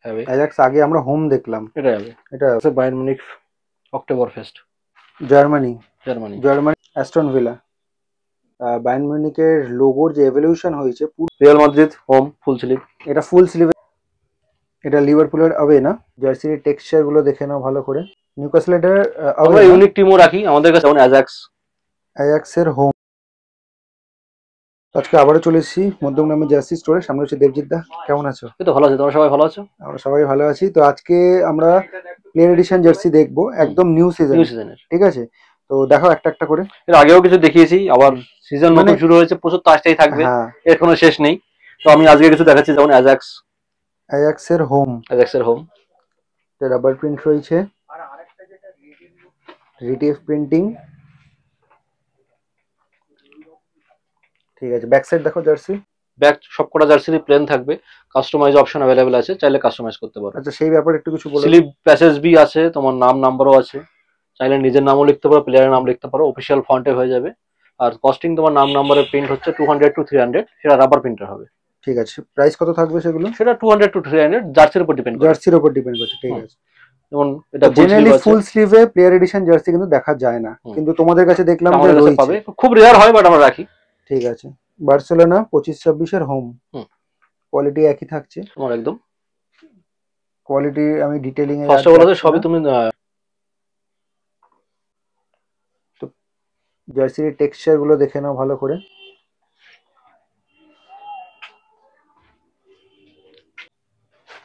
Away. Ajax আগে আমরা home দেখলাম, এটা অ্যাওয়ে। এটা হচ্ছে Bayern Munich October fest, Germany. Germany. Germany Aston Villa. Bayern মিউনিখের লোগোর যে এভলিউশন হয়েছে Real Madrid home full sleeve. এটা ফুল স্লিভ। এটা লিভারপুলের অ্যাওয়ে না? জার্সির টেক্সচার গুলো দেখে নাও ভালো করে। নিউক্যাসল এর আমরা অ্যাওয়ে না? ইউনিক টিমও রাখি আমাদের কাছে, যেমন অ্যাজাক্স। অ্যাজাক্সের হোম। আজকে আবারও চলে এসেছি মধ্যমগ্রামের জার্সি স্টোরে। সামনে হচ্ছে দেবজিৎ দা, কেমন আছো? এই তো ভালো আছে, তোমরা সবাই ভালো আছো? আমরা সবাই ভালো আছি। তো আজকে আমরা প্লেয়ার এডিশন জার্সি দেখবো, একদম নিউ নিউ সিজন। সিজনের। ঠিক আছে, তো দেখো একটা একটা করে। এর আগেও কিছু দেখিয়েছি, আবার সিজন মানে নতুন শুরু হয়েছে, প্রচুর তো আসতেই থাকবে, হ্যাঁ, এর কোনো শেষ নেই। তো আমি আজকে কিছু দেখাচ্ছি, যেমন অ্যাজাক্স, অ্যাজাক্সের হোম। অ্যাজাক্সের হোম। রাবার প্রিন্ট রয়েছে, রিটিএফ প্রিন্টিং। ঠিক আছে, ব্যাক সাইড দেখো জার্সি। ব্যাক সবকটা জার্সিরই প্লেন থাকবে, কাস্টমাইজ অপশন অ্যাভেলেবেল আছে, চাইলে কাস্টমাইজ করতে পারো। আচ্ছা, সেই ব্যাপারে একটু কিছু বলো। স্লিভ প্যাসেজ বি আছে, তোমার নাম নাম্বারও আছে, চাইলে নিজের নামও লিখতে পারো, প্লেয়ারের নাম লিখতে পারো, অফিসিয়াল ফন্টে হয়ে যাবে। আর কস্টিং তোমার নাম নাম্বারের প্রিন্ট হচ্ছে 200 to 300, সেটা রাবার প্রিন্টার হবে। ঠিক আছে, প্রাইস কত থাকবে সেগুলো? সেটা 200 to 300 জার্সির উপর ডিপেন্ড করে। জার্সির উপর ডিপেন্ড করছে, ঠিক আছে। যেমন এটা ফুল স্লিভ জেনারেলি আছে, ফুল স্লিভে প্লেয়ার এডিশন জার্সি কিন্তু দেখা যায় না, কিন্তু তোমাদের কাছে দেখলাম যে আমাদের কাছে রয়েছে। পাবে, খুব রেয়ার হয় বাট আমরা রাখি। ঠিক আছে, বার্সেলোনা 25-26 হোম। হুম। কোয়ালিটি একই থাকছে, তোমার একদম কোয়ালিটি আমি detailing A first of all সবই তুমি তো জার্সির টেক্সচার গুলো দেখে নাও ভালো করে।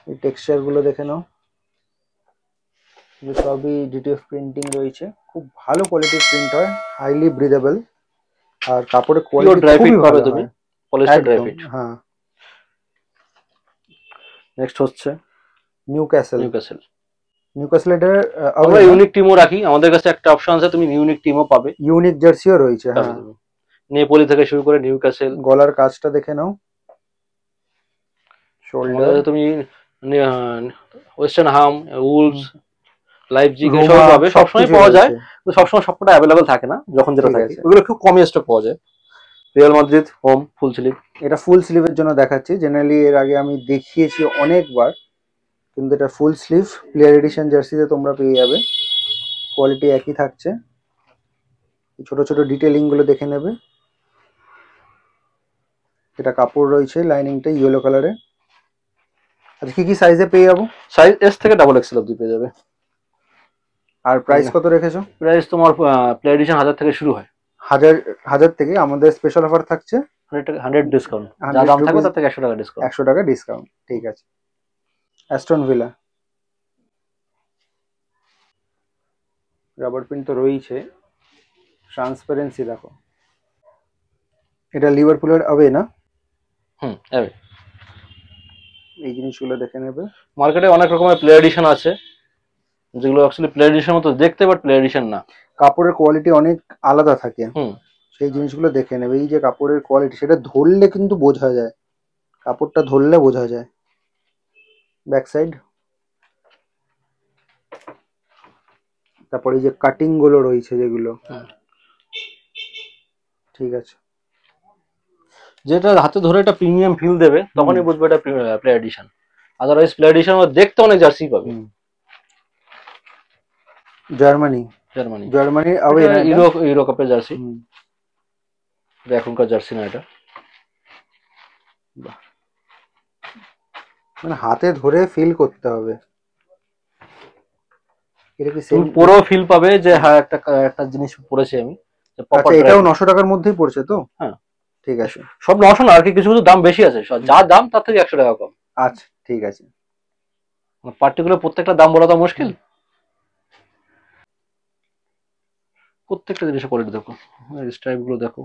এই টেক্সচার গুলো দেখে নাও, সবই ডিটিএফ প্রিন্টিং রয়েছে, খুব ভালো কোয়ালিটির প্রিন্ট হয়, হাইলি ব্রিদেবল, আর কাপড়ের কোয়ালিটি ড্রাই ফিট খুবই পাবে ভালো তুমি, হয়। পলিস্টার ড্রাই একদম, ফিট। হ্যাঁ। নেক্সট হচ্ছে নিউক্যাসল। নিউক্যাসল। নিউক্যাসল এটা আমরা ইউনিক টিমও রাখি, আমাদের কাছে একটা অপশন আছে, তুমি ইউনিক টিমও পাবে। ইউনিক জার্সিও রয়েছে, হ্যাঁ। তুমি নেপোলি থেকে শুরু করে নিউক্যাসল। গলার কাজটা দেখে নাও, শোল্ডার। তুমি ওয়েস্টার্ন হাম, উলস, লাইপজিগ রোমা এসব পাবে, সবসময় সবকিছু পাওয়া যায়, রয়েছে। কিন্তু সবসময় সবকটা অ্যাভেলেবেল থাকে না, যখন যেটা ঠিক থাকে আছে। ওগুলো খুব কমই স্টক পাওয়া যায়। Real Madrid home full sleeve. এটা ফুল স্লিভের জন্য দেখাচ্ছি, জেনারেলি এর আগে আমি দেখিয়েছি অনেকবার, কিন্তু এটা ফুল স্লিভ প্লেয়ার এডিশন জার্সিতে তোমরা পেয়ে যাবে, কোয়ালিটি একই থাকছে। ছোট ছোট ডিটেইলিং গুলো দেখে নেবে। এটা কাপড় রয়েছে, লাইনিংটা ইয়েলো কালারে। আচ্ছা, কি কি সাইজে পেয়ে যাবো? সাইজ এস থেকে ডাবল এক্সেল অব্দি পেয়ে যাবে। আর প্রাইস কত রেখেছো? প্রাইস তোমার প্লেয়ার এডিশন 1000 থেকে শুরু হয়। হাজার থেকে। আমাদের স্পেশাল অফার থাকছে 100 ডিসকাউন্ট, যা দাম থাকবে তার থেকে 100 টাকা ডিসকাউন্ট। 100 টাকা ডিসকাউন্ট, ঠিক আছে। অ্যাস্টন ভিলা রাবার প্রিন্ট তো রয়েছে, ট্রান্সপারেন্সি দেখো। এটা লিভারপুলের অ্যাওয়ে না? অ্যাওয়ে। এই জিনিসগুলো দেখে নেবে। মার্কেটে অনেক রকমের প্লেয়ার এডিশন আছে, যেগুলো অ্যাকচুয়ালি প্লেয়ার এডিশন মতো দেখতে, বাট প্লেয়ার এডিশন না। কাপড়ের কোয়ালিটি অনেক আলাদা থাকে, সেই জিনিসগুলো দেখে নেবে। এই যে কাপড়ের কোয়ালিটি, সেটা ধরলে কিন্তু বোঝা যায়, কাপড়টা ধরলে বোঝা যায়। ব্যাক সাইড, তারপরে এই যে কাটিং গুলো রয়েছে যেগুলো, ঠিক আছে। যেটা হাতে ধরে একটা প্রিমিয়াম ফিল দেবে, তখনই বুঝবে এটা player addition. Otherwise player addition দেখতে অনেক জার্সি পাবে। জার্মানি। জার্মানি। জার্মানির অ্যাওয়ে না? ইউরো কাপের জার্সি, এখনকার জার্সি না এটা। মানে হাতে ধরে ফিল করতে হবে। এটা কি তুমি পুরো ফিল পাবে যে হ্যাঁ একটা জিনিস পরেছি আমি। আচ্ছা, এটাও 900 টাকার মধ্যেই পড়ছে তো? হ্যাঁ, ঠিক আছে। সব 900 না, আর কি কিছু কিছু দাম বেশি আছে, যা দাম তার থেকে 100 টাকা কম। আচ্ছা, ঠিক আছে। পার্টিকুলার প্রত্যেকটা দাম বলা তো মুশকিল। প্রত্যেকটা জিনিসের কোয়ালিটি দেখো, স্ট্রাইপ গুলো দেখো,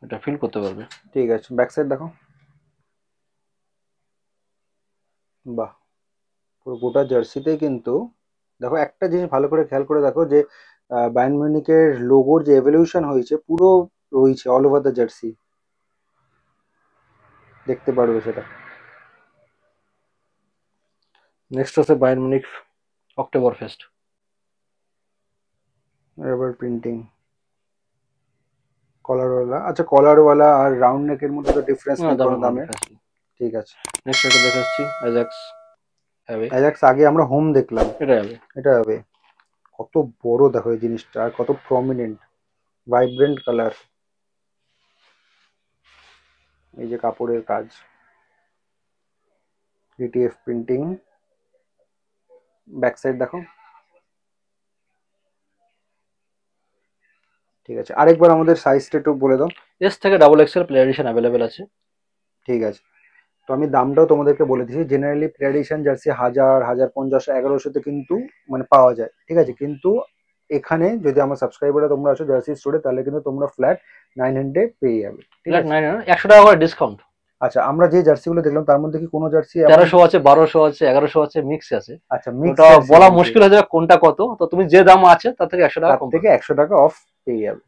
এটা ফিল করতে পারবে। ঠিক আছে, ব্যাক সাইড দেখো। বাহ, পুরো গোটা জার্সিতেই কিন্তু দেখো, একটা জিনিস ভালো করে খেয়াল করে দেখো, যে বায়ার্ন মিউনিখের লোগোর যে এভলিউশন হয়েছে পুরো রয়েছে অল ওভার দ্য জার্সি, দেখতে পারবে সেটা। নেক্সট হচ্ছে Bayern Munich October fest. Rubber printing, কলারওয়ালা। আচ্ছা, কলারওয়ালা আর রাউন্ড নেকের মধ্যে তো ডিফারেন্স নেই কোনো দামে, ঠিক আছে। নেক্সট এটা দেখাচ্ছি অ্যাজাক্স হ্যাভে, অ্যাজাক্স আগে আমরা হোম দেখলাম, এটা হবে। এটা হবে। কত বড় দেখো এই জিনিসটা, আর কত প্রমিনেন্ট, ভাইব্রেন্ট কালার। এই যে কাপড়ের কাজ, ডিটিএফ প্রিন্টিং। ব্যাক সাইড দেখো। ঠিক আছে, আরেকবার আমাদের সাইজটা একটু বলে দাও। এস থেকে double XL player addition available আছে। ঠিক আছে, তো আমি দামটাও তোমাদেরকে বলে দিচ্ছি। জেনারেলি প্লেয়ার এডিশন জার্সি 1000, 1500, 1100-তে কিন্তু মানে পাওয়া যায়, ঠিক আছে। কিন্তু এখানে যদি আমার সাবস্ক্রাইবাররা তোমরা আসো জার্সি স্টোরে, তাহলে কিন্তু তোমরা ফ্ল্যাট 900 পেয়ে যাবে, ঠিক ফ্ল্যাট আছে। 100 টাকা করে ডিসকাউন্ট। আচ্ছা, আমরা যে জার্সিগুলো দেখলাম তার মধ্যে কি কোনো জার্সি 1300 আছে, 1200 আছে, 1100 আছে, মিক্স আছে। আচ্ছা মিক্স ওটা বলা মুশকিল হয়ে যাবে কোনটা কত, তো তুমি যে দাম আছে তার থেকে 100 টাকা তার কম থেকে পাবে। 100 টাকা অফ পেয়ে যাবে।